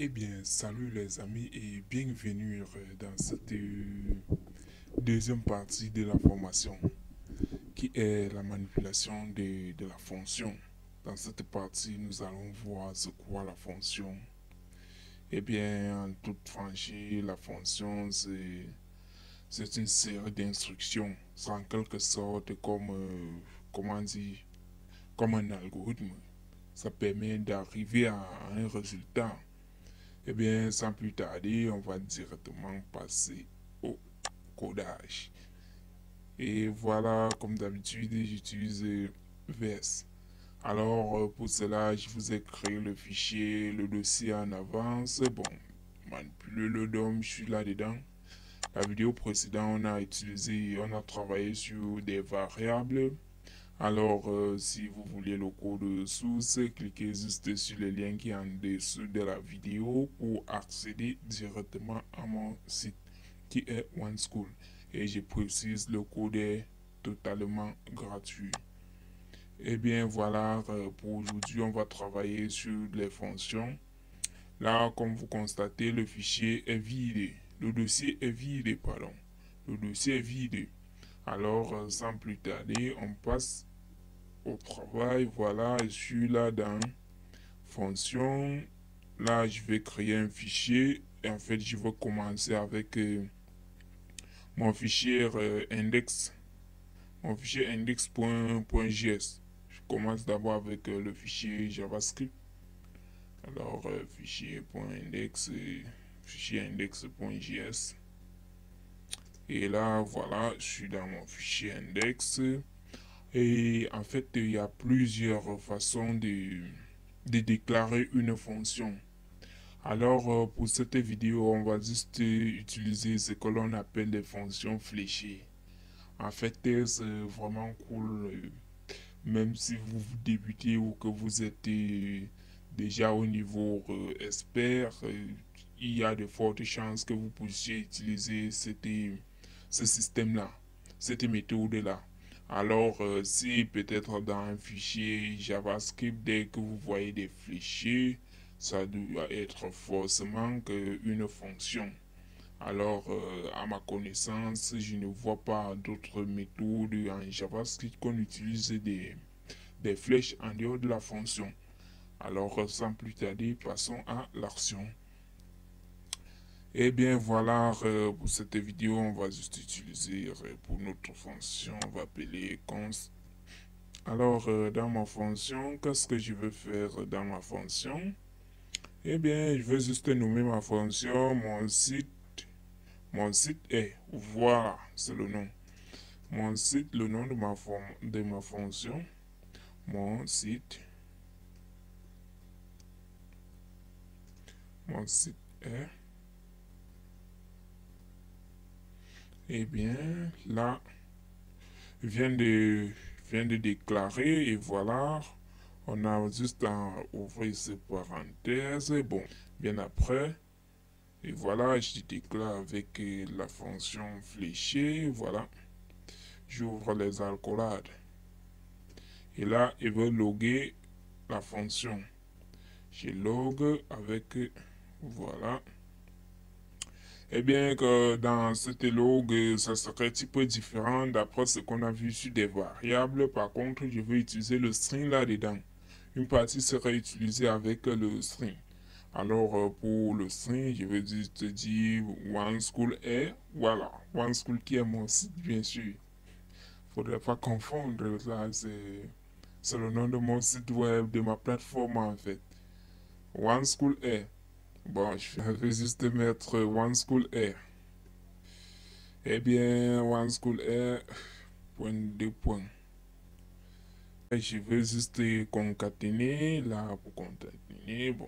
Eh bien, salut les amis et bienvenue dans cette deuxième partie de la formation qui est la manipulation de la fonction. Dans cette partie, nous allons voir ce qu'est la fonction. Eh bien, en toute franchise, la fonction, c'est une série d'instructions. C'est en quelque sorte comme, comment dire, comme un algorithme. Ça permet d'arriver à un résultat. Eh bien, sans plus tarder, on va directement passer au codage. Et voilà, comme d'habitude, j'utilise VS. Alors, pour cela, je vous ai créé le fichier, le dossier en avance. Bon, manipuler le DOM, je suis là-dedans. La vidéo précédente, on a travaillé sur des variables. Alors, si vous voulez le code source, cliquez juste sur le lien qui est en dessous de la vidéo pour accéder directement à mon site qui est OneSchool. Et je précise, le code est totalement gratuit. Et bien voilà, pour aujourd'hui, on va travailler sur les fonctions. Là, comme vous constatez, le fichier est vide. Le dossier est vide, pardon. Le dossier est vide. Alors, sans plus tarder, on passe au travail. Voilà, je suis là dans fonction. Là, je vais créer un fichier. Et en fait, je vais commencer avec mon fichier index. Mon fichier index.js. Je commence d'abord avec le fichier JavaScript. Alors, fichier index.js. Et là, voilà, je suis dans mon fichier index. Et en fait, il y a plusieurs façons de déclarer une fonction. Alors, pour cette vidéo, on va juste utiliser ce que l'on appelle des fonctions fléchées. En fait, c'est vraiment cool, même si vous débutez ou que vous êtes déjà au niveau expert, il y a de fortes chances que vous puissiez utiliser ce système-là, cette méthode-là. Alors, si peut-être dans un fichier JavaScript, dès que vous voyez des fichiers, ça doit être forcément une fonction. Alors, à ma connaissance, je ne vois pas d'autres méthodes en JavaScript qu'on utilise des flèches en dehors de la fonction. Alors, sans plus tarder, passons à l'action. Eh bien, voilà, pour cette vidéo, on va juste utiliser pour notre fonction, on va appeler const. Alors, dans ma fonction, qu'est-ce que je veux faire dans ma fonction? Eh bien, je veux juste nommer ma fonction, mon site est, voilà, c'est le nom. Mon site, le nom de ma fonction, mon site, mon site est, eh bien, là, vient de déclarer et voilà, on a juste à ouvrir ces parenthèses. Bon, bien après, et voilà, je déclare avec la fonction fléchée, voilà, j'ouvre les accolades. Et là, il veut loguer la fonction. Je log avec, voilà. Eh bien que dans cette log, ça serait un petit peu différent d'après ce qu'on a vu sur des variables. Par contre, je vais utiliser le string là-dedans. Une partie serait utilisée avec le string. Alors, pour le string, je vais juste dire OneSchool est, voilà, OneSchool qui est mon site, bien sûr. Faudrait pas confondre, là, c'est le nom de mon site web, de ma plateforme en fait. OneSchool est. Bon, je vais juste mettre OneSchool est. Eh bien, OneSchool est, point deux points. Et je vais juste concaténer, là, pour concaténer, bon.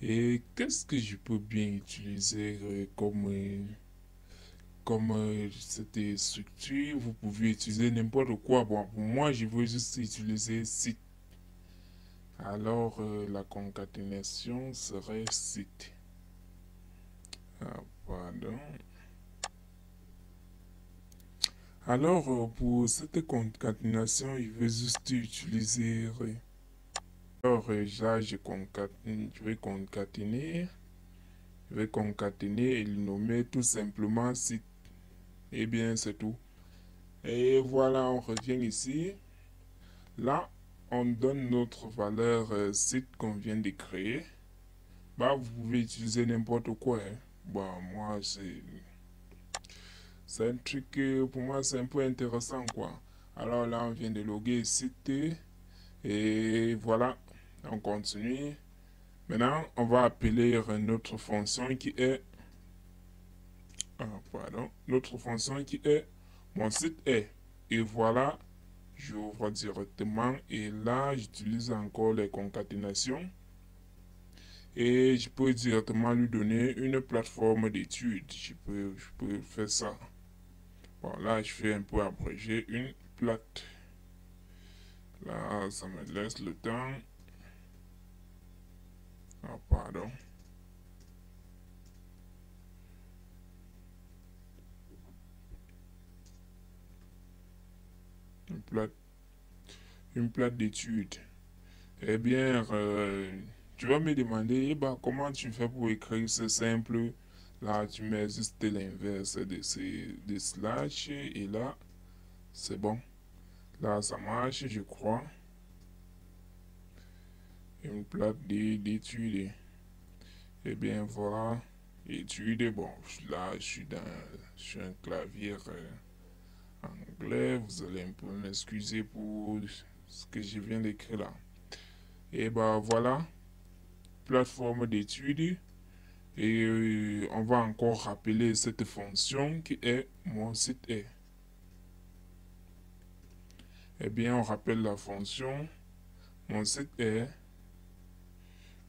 Et qu'est-ce que je peux bien utiliser comme cette structure? Vous pouvez utiliser n'importe quoi. Bon, pour moi, je veux juste utiliser site. Alors, la concaténation serait site. Ah, pardon. Alors, pour cette concaténation, il veut juste utiliser Alors, là, je vais concaténer et le nommer tout simplement site. Et bien, c'est tout. Et voilà, on revient ici. Là, on donne notre valeur site qu'on vient de créer. Bah, vous pouvez utiliser n'importe quoi, hein. Bah, moi, c'est un truc, pour moi, c'est un peu intéressant, quoi. Alors là, on vient de loguer site. Et voilà, on continue. Maintenant, on va appeler notre fonction qui est... Ah, pardon. Notre fonction qui est mon site est. Et voilà, j'ouvre directement. Et là, j'utilise encore les concaténations. Et je peux directement lui donner une plateforme d'études. Je peux faire ça. Bon, là, je fais un peu abrégé. Une plate. Là, ça me laisse le temps. Ah, pardon. Une plate, une plate d'études. Eh bien, tu vas me demander, eh ben, comment tu fais pour écrire ce simple. Là, tu mets juste l'inverse de slash et là, c'est bon. Là, ça marche, je crois. Une plate d'études. Eh bien, voilà. Études, bon, là, je suis un clavier anglais. Vous allez un peu m'excuser pour ce que je viens d'écrire là. Et ben voilà, plateforme d'études. Et on va encore rappeler cette fonction qui est mon site est. Eh bien, on rappelle la fonction mon site est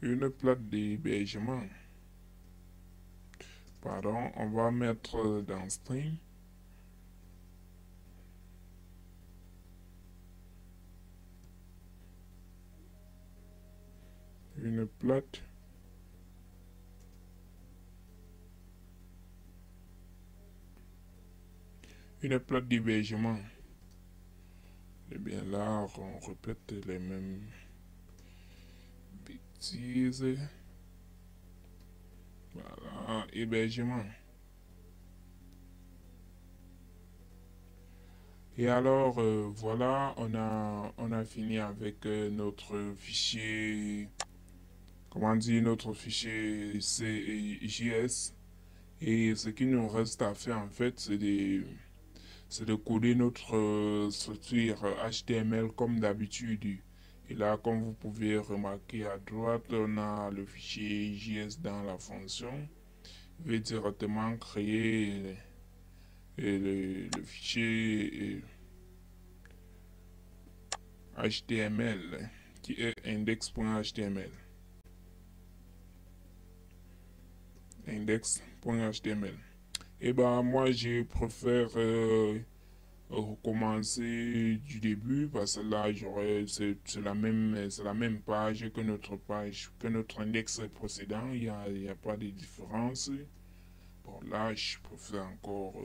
une plate d'hébergement. Pardon, on va mettre dans string une plate d'hébergement. Et bien là, on répète les mêmes bêtises. Voilà, hébergement. Et alors, voilà, on a fini avec notre fichier, comment dire, notre fichier CJS. Et ce qui nous reste à faire, en fait, c'est de coder notre structure HTML comme d'habitude. Et là, comme vous pouvez remarquer à droite, on a le fichier JS dans la fonction. Je vais directement créer le fichier HTML qui est index.html. Index.html. Et ben moi je préfère recommencer du début parce que là c'est la même page que notre page, que notre index précédent. Il y a pas de différence. Bon là je préfère encore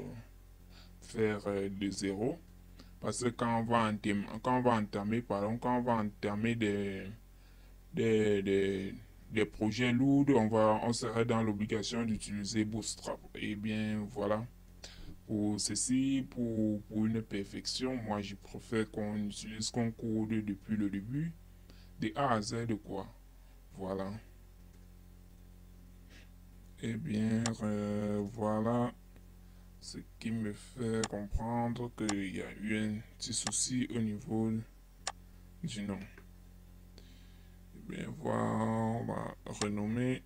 faire de zéro. Parce que quand on va entamer, pardon, quand on va entamer des, des, des projets lourds, on serait dans l'obligation d'utiliser Bootstrap. Et bien voilà, pour ceci, pour une perfection, moi je préfère qu'on code depuis le début, de A à Z, de quoi. Voilà. Et bien voilà ce qui me fait comprendre qu'il y a eu un petit souci au niveau du nom. Bien, voilà, on va renommer,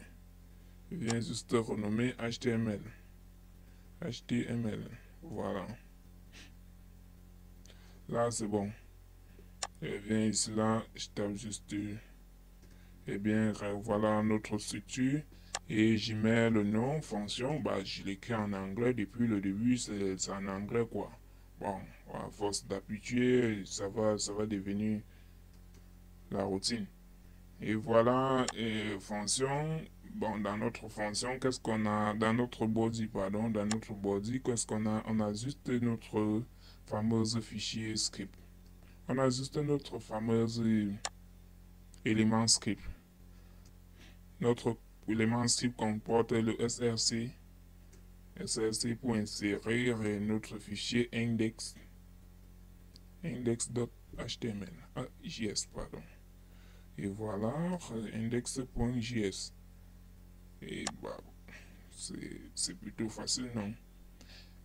je viens juste renommer HTML. HTML, voilà. Là, c'est bon. Je viens ici, là, je tape juste, eh bien, voilà notre structure. Et j'y mets le nom, fonction, bah, je l'écris en anglais depuis le début, c'est en anglais, quoi. Bon, à force d'habituer, ça va devenir la routine. Et voilà, et fonction, bon, dans notre fonction, qu'est-ce qu'on a, dans notre body, pardon, dans notre body, qu'est-ce qu'on a? On a juste notre fameuse fichier script. On a juste notre fameuse élément script. Notre élément script comporte le src pour insérer notre fichier index.html, JS, pardon. Et voilà, index.js. Et bah, c'est plutôt facile, non?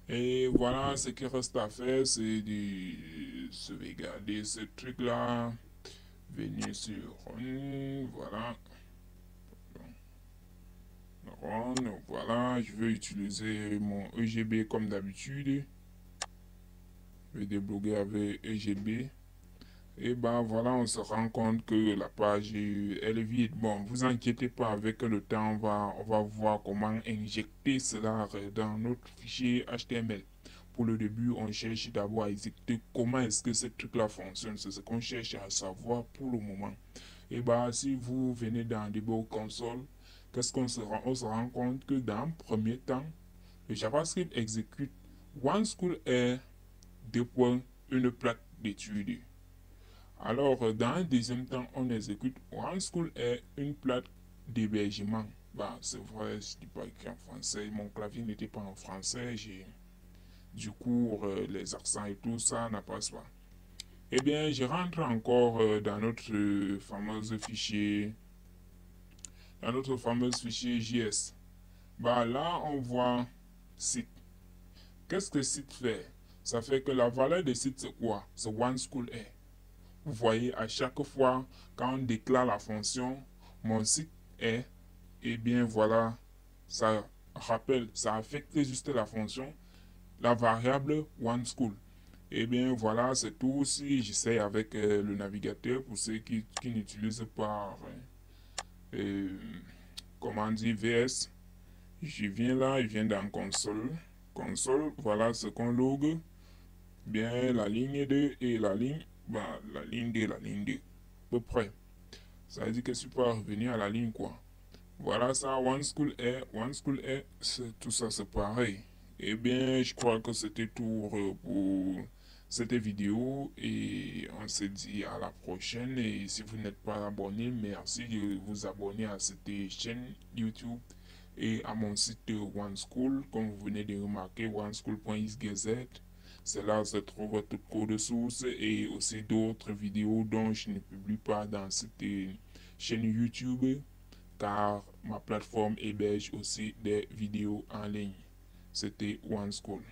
Et voilà, ce qui reste à faire, c'est de sauvegarder ce truc-là. Venir sur Run, voilà. Run, voilà, je vais utiliser mon EGB comme d'habitude. Je vais débloquer avec EGB. Et ben voilà, on se rend compte que la page elle est vide. Bon, vous inquiétez pas, avec le temps, on va voir comment injecter cela dans notre fichier HTML. Pour le début, on cherche d'abord à exécuter comment est-ce que ce truc-là fonctionne. C'est ce qu'on cherche à savoir pour le moment. Et bah, si vous venez dans Debug Console, qu'est-ce qu'on se rend? On se rend compte que dans le premier temps, le JavaScript exécute OneSchool est une plaque d'études. Alors, dans un deuxième temps, on exécute OneSchool est une plaque d'hébergement. Bah, c'est vrai, je ne dis pas écrit en français. Mon clavier n'était pas en français. Du coup, les accents et tout ça n'a pas pas. Eh bien, je rentre encore dans notre fameux fichier JS. Bah, là, on voit site. Qu'est-ce que site fait? Ça fait que la valeur de site, c'est quoi? C'est OneSchool est. Vous voyez, à chaque fois, quand on déclare la fonction, mon site est, et bien voilà, ça rappelle, ça affecte juste la fonction, la variable OneSchool. Et bien voilà, c'est tout. Si j'essaie avec le navigateur, pour ceux qui n'utilisent pas, euh, comment dire, VS, je viens là, je viens dans console. Console, voilà ce qu'on log. Bien la ligne 2 et la ligne, bah, la ligne 2, la ligne 2. À peu près. Ça veut dire que je peux revenir à la ligne quoi. Voilà ça, OneSchool est, tout ça c'est pareil. Eh bien, je crois que c'était tout pour cette vidéo et on se dit à la prochaine. Et si vous n'êtes pas abonné, merci de vous abonner à cette chaîne YouTube et à mon site OneSchool. Comme vous venez de remarquer, oneschool.xyz. C'est là se trouve tout code source et aussi d'autres vidéos dont je ne publie pas dans cette chaîne YouTube car ma plateforme héberge aussi des vidéos en ligne. C'était OneSchool.